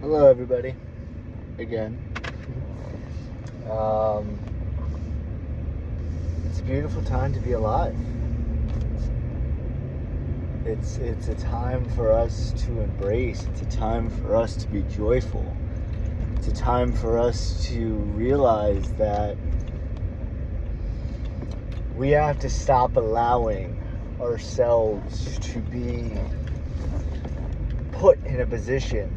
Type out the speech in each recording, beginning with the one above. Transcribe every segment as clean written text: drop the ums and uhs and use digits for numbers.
Hello, everybody. Again. Um, it's a beautiful time to be alive. It's a time for us to embrace. It's a time for us to be joyful. It's a time for us to realize that we have to stop allowing ourselves to be put in a position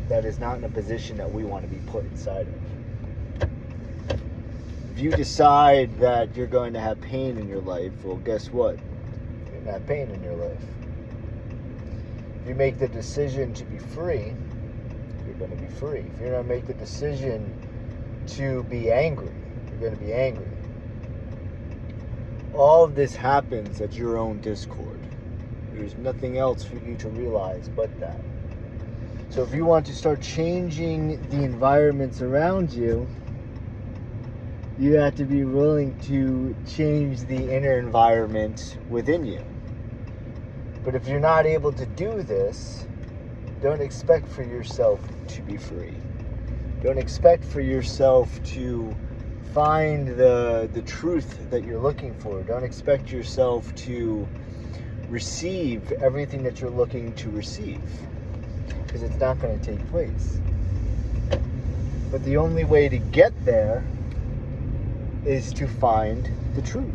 that is not in a position that we want to be put inside of. If you decide that you're going to have pain in your life, well, guess what? You're going to have pain in your life. If you make the decision to be free, you're going to be free. If you're going to make the decision to be angry, you're going to be angry. All of this happens at your own discord. There's nothing else for you to realize but that. So if you want to start changing the environments around you, you have to be willing to change the inner environment within you. But if you're not able to do this, don't expect for yourself to be free. Don't expect for yourself to find the truth that you're looking for. Don't expect yourself to receive everything that you're looking to receive, because it's not going to take place. But the only way to get there is to find the truth.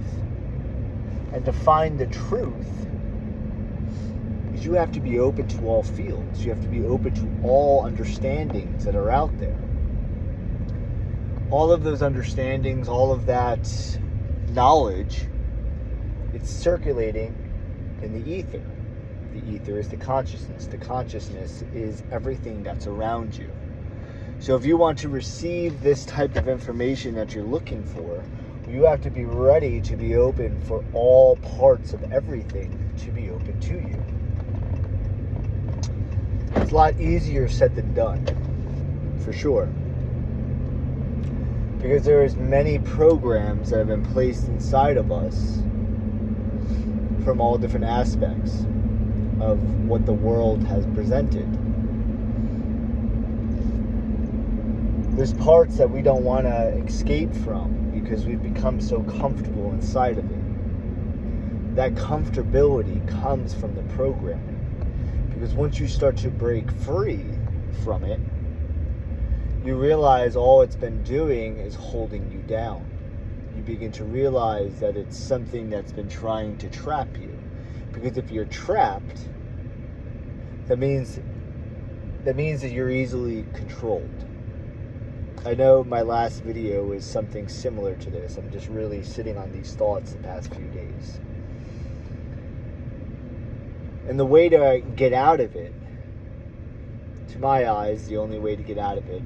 And to find the truth is you have to be open to all fields. You have to be open to all understandings that are out there. All of those understandings, all of that knowledge, it's circulating in the ether. The ether is the consciousness. The consciousness is everything that's around you. So if you want to receive this type of information that you're looking for, you have to be ready to be open for all parts of everything to be open to you. It's a lot easier said than done, for sure. Because there's many programs that have been placed inside of us from all different aspects of what the world has presented. There's parts that we don't want to escape from because we've become so comfortable inside of it. That comfortability comes from the programming. Because once you start to break free from it, you realize all it's been doing is holding you down. You begin to realize that it's something that's been trying to trap you. Because if you're trapped, that means that you're easily controlled. I know my last video is something similar to this. I'm just really sitting on these thoughts the past few days. And the way to get out of it, to my eyes, the only way to get out of it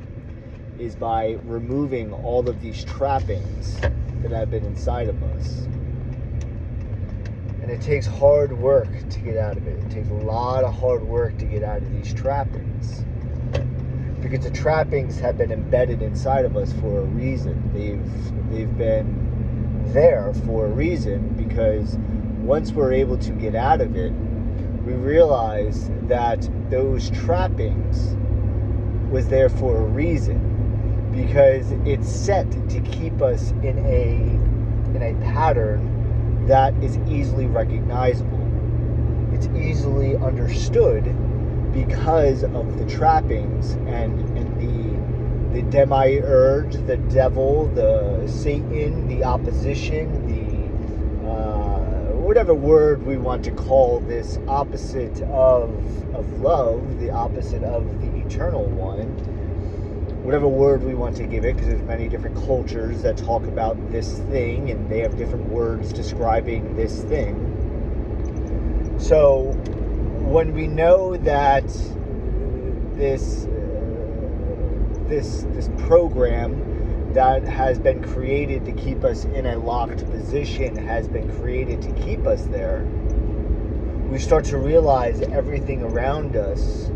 is by removing all of these trappings that have been inside of us. And it takes hard work to get out of it. It takes a lot of hard work to get out of these trappings. Because the trappings have been embedded inside of us for a reason. They've been there for a reason, because once we're able to get out of it, we realize that those trappings was there for a reason. Because it's set to keep us in a pattern that is easily recognizable. It's easily understood because of the trappings and the demiurge, the devil, the Satan, the opposition, the whatever word we want to call this opposite of love, the opposite of the eternal one. Whatever word we want to give it, because there's many different cultures that talk about this thing, and they have different words describing this thing. So, when we know that this program that has been created to keep us in a locked position has been created to keep us there, we start to realize everything around us,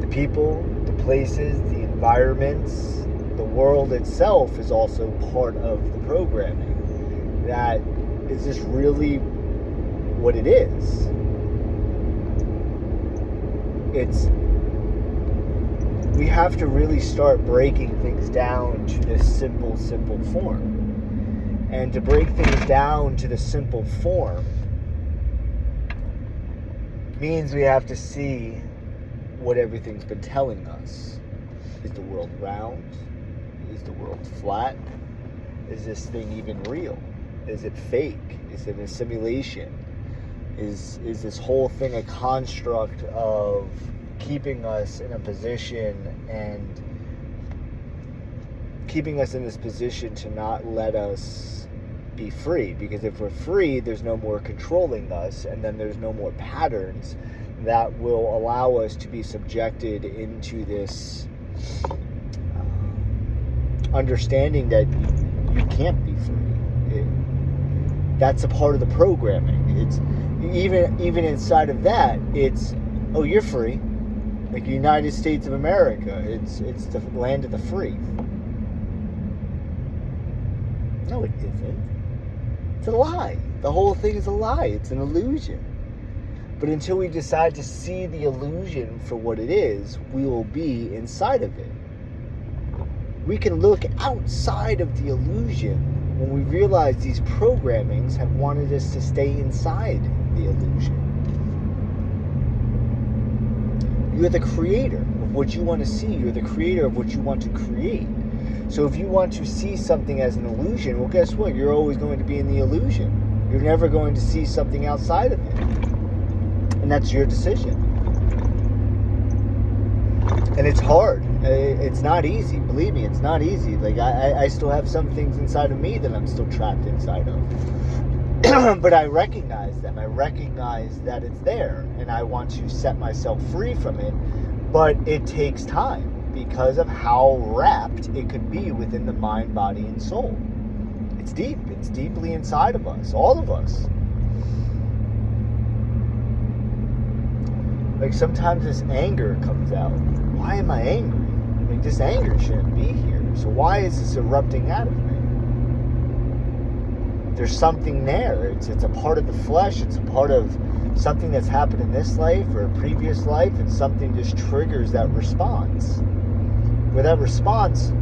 the people, the places, the environments, the world itself is also part of the programming. That is just really what it is. we have to really start breaking things down to this simple form. And to break things down to the simple form means we have to see what everything's been telling us. Is the world round? Is the world flat? Is this thing even real? Is it fake? Is it a simulation? Is this whole thing a construct of keeping us in a position and keeping us in this position to not let us be free? Because if we're free, there's no more controlling us, and then there's no more patterns that will allow us to be subjected into this understanding that you can't be free. That's a part of the programming. It's even inside of that, it's, oh, you're free. Like the United States of America, it's the land of the free. No, it isn't. It's a lie. The whole thing is a lie. It's an illusion. But until we decide to see the illusion for what it is, we will be inside of it. We can look outside of the illusion when we realize these programmings have wanted us to stay inside the illusion. You're the creator of what you want to see. You're the creator of what you want to create. So if you want to see something as an illusion, well, guess what? You're always going to be in the illusion. You're never going to see something outside of it. And that's your decision. And it's hard. It's not easy. Believe me, it's not easy. Like, I still have some things inside of me that I'm still trapped inside of. But I recognize them. I recognize that it's there. And I want to set myself free from it. But it takes time, because of how wrapped it could be within the mind, body, and soul. It's deep. It's deeply inside of us, all of us. Like sometimes this anger comes out. Why am I angry? Like this anger shouldn't be here. So why is this erupting out of me? There's something there. It's a part of the flesh. It's a part of something that's happened in this life or a previous life, and something just triggers that response. Where that response,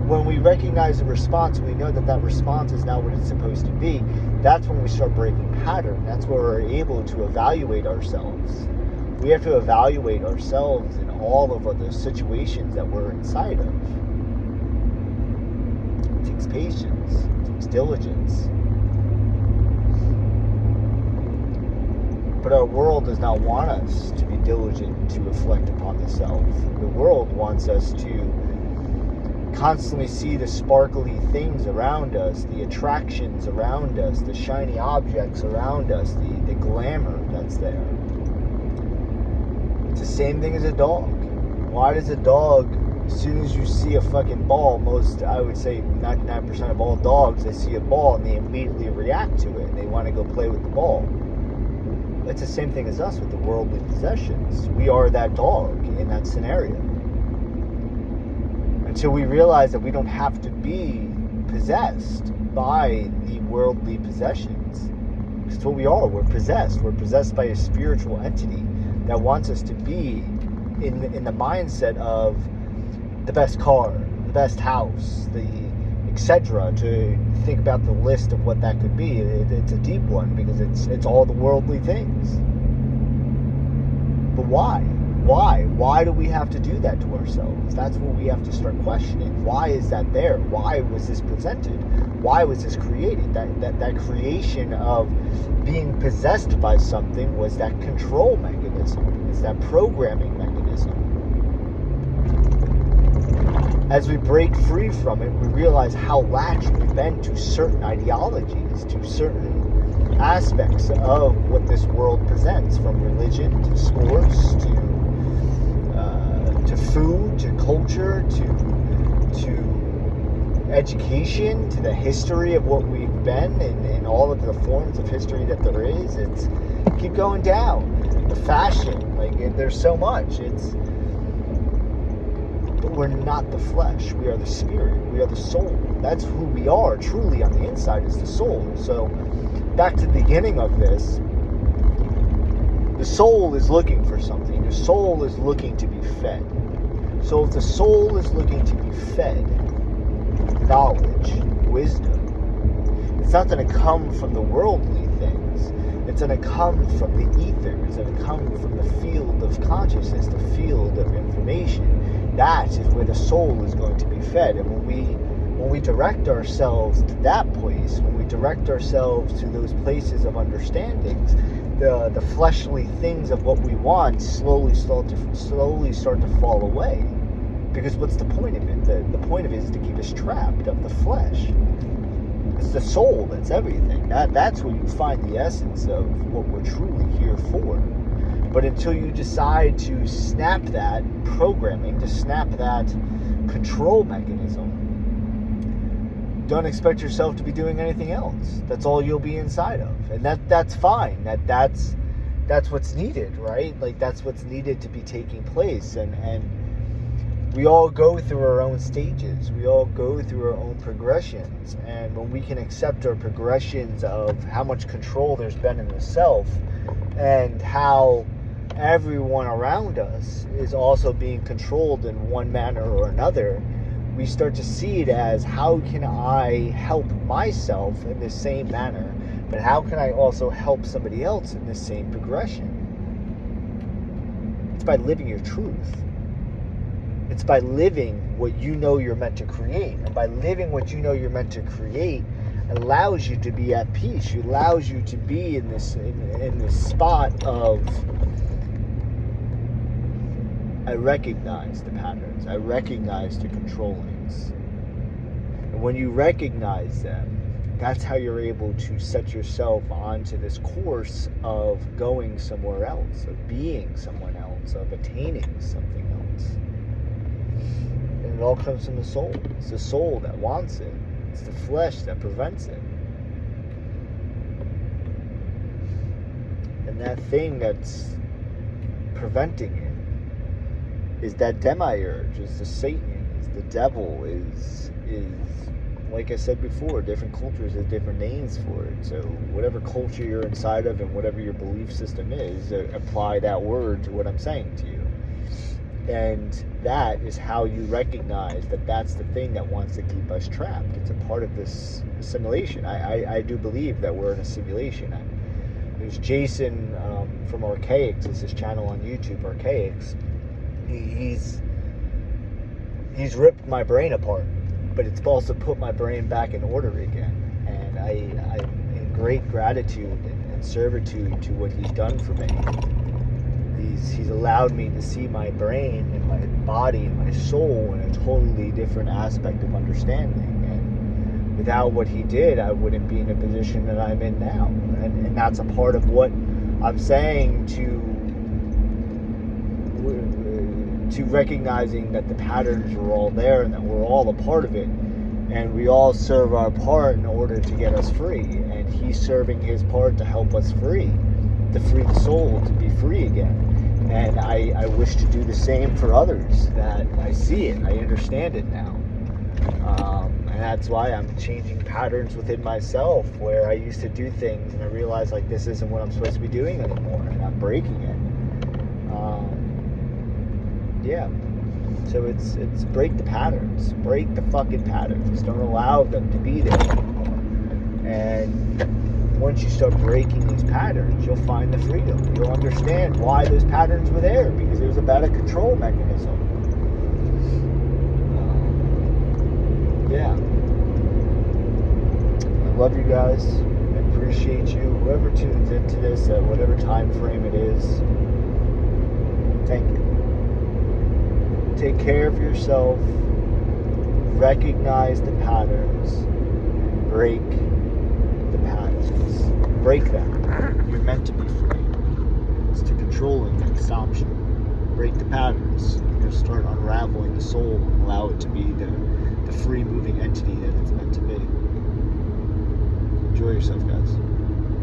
when we recognize the response, we know that that response is not what it's supposed to be. That's when we start breaking pattern. That's where we're able to evaluate ourselves. We have to evaluate ourselves in all of the situations that we're inside of. It takes patience. It takes diligence. But our world does not want us to be diligent to reflect upon the self. The world wants us to constantly see the sparkly things around us, the attractions around us, the shiny objects around us, the glamour that's there. It's the same thing as a dog. Why does a dog, as soon as you see a fucking ball, I would say 99% of all dogs, they see a ball and they immediately react to it. They want to go play with the ball. It's the same thing as us with the worldly possessions. We are that dog in that scenario. Until we realize that we don't have to be possessed by the worldly possessions. It's what we are. We're possessed. We're possessed by a spiritual entity that wants us to be in the mindset of the best car, the best house, the etc. To think about the list of what that could be. It's a deep one because it's all the worldly things. But why? Why do we have to do that to ourselves? That's what we have to start questioning. Why is that there? Why was this presented? Why was this created? That creation of being possessed by something was that control mechanism. It's that programming mechanism. As we break free from it, we realize how latched we've been to certain ideologies, to certain aspects of what this world presents, from religion to sports to food to culture to education to the history of what we've been and all of the forms of history that there is. It's keep going down. The fashion, there's so much. But we're not the flesh. We are the spirit. We are the soul. That's who we are. Truly on the inside is the soul. So back to the beginning of this, the soul is looking for something. The soul is looking to be fed. So if the soul is looking to be fed knowledge, wisdom, it's not going to come from the worldly things. It's going to come from the ether. It's going to come from the field of consciousness, the field of information. That is where the soul is going to be fed. And when we direct ourselves to that place, when we direct ourselves to those places of understandings, the fleshly things of what we want slowly start to fall away. Because what's the point of it? The point of it is to keep us trapped of the flesh. It's the soul that's everything. That's where you find the essence of what we're truly here for. But until you decide to snap that programming, to snap that control mechanism, don't expect yourself to be doing anything else. That's all you'll be inside of. And that's fine. That's what's needed, right? Like, that's what's needed to be taking place. And we all go through our own stages. We all go through our own progressions. And when we can accept our progressions of how much control there's been in the self, and how everyone around us is also being controlled in one manner or another, we start to see it as, how can I help myself in the same manner, but how can I also help somebody else in the same progression? It's by living your truth. It's by living what you know you're meant to create. And by living what you know you're meant to create, allows you to be at peace. It allows you to be in this spot of, I recognize the patterns. I recognize the controllings. And when you recognize them, that's how you're able to set yourself onto this course of going somewhere else, of being someone else, of attaining something else. And it all comes from the soul. It's the soul that wants it. It's the flesh that prevents it. And that thing that's preventing it is that demiurge, is the Satan, is the devil, is like I said before, different cultures have different names for it. So whatever culture you're inside of and whatever your belief system is, apply that word to what I'm saying to you. And that is how you recognize that that's the thing that wants to keep us trapped. It's a part of this simulation. I do believe that we're in a simulation. There's Jason from Archaics. It's his channel on YouTube, Archaics. He's ripped my brain apart, but it's also put my brain back in order again. And I'm in great gratitude and servitude to what he's done for me. He's allowed me to see my brain and my body and my soul in a totally different aspect of understanding. And without what he did, I wouldn't be in a position that I'm in now. And that's a part of what I'm saying to recognizing that the patterns are all there and that we're all a part of it. And we all serve our part in order to get us free. And he's serving his part to help us free, to free the soul to be free again. And I wish to do the same for others, that I see it, I understand it now. And that's why I'm changing patterns within myself, where I used to do things and I realized, like, this isn't what I'm supposed to be doing anymore, and I'm breaking it. Yeah. So it's break the patterns. Break the fucking patterns. Don't allow them to be there anymore. And once you start breaking these patterns, you'll find the freedom. You'll understand why those patterns were there, because it was about a control mechanism. Yeah. I love you guys. I appreciate you. Whoever tunes into this at whatever time frame it is, thank you. Take care of yourself. Recognize the patterns. Break the patterns. Break them. You're meant to be free. It's the controlling that's stops you. Break the patterns. You'll start unraveling the soul and allow it to be the free moving entity that it's meant to be. Enjoy yourself, guys.